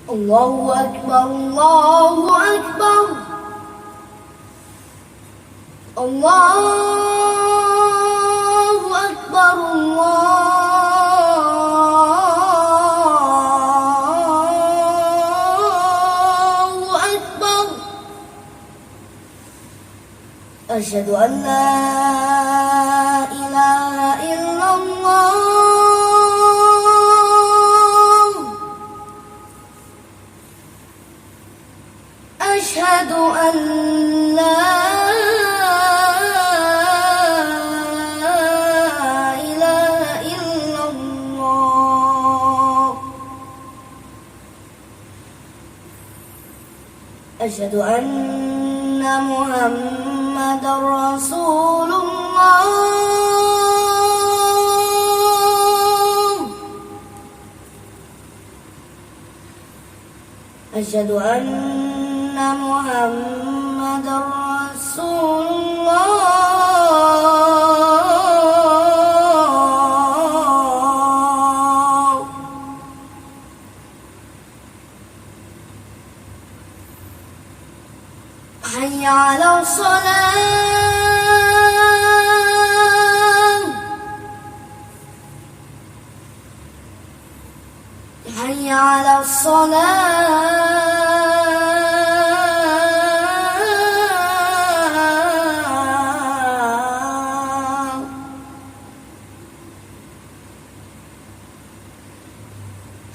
الله أكبر الله أكبر الله أكبر الله أكبر. أشهد أن لا إله إلا الله. أشهد أن لا إله إلا الله. أشهد أن محمدًا رسول الله. أشهد أن محمدًا رسول الله. حي على الصلاة. حي على الصلاة.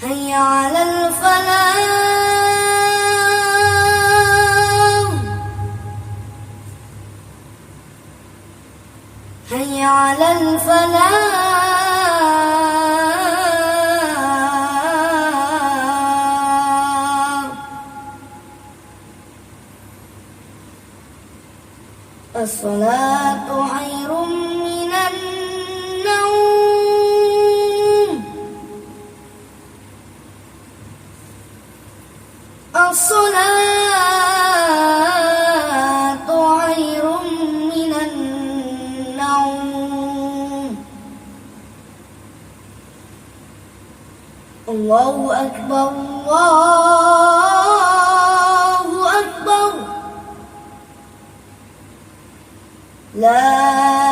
حي على الفلاح. حي على الفلاح. الصلاة خير من النوم. الصلاة خير من النوم. الله أكبر الله أكبر. لا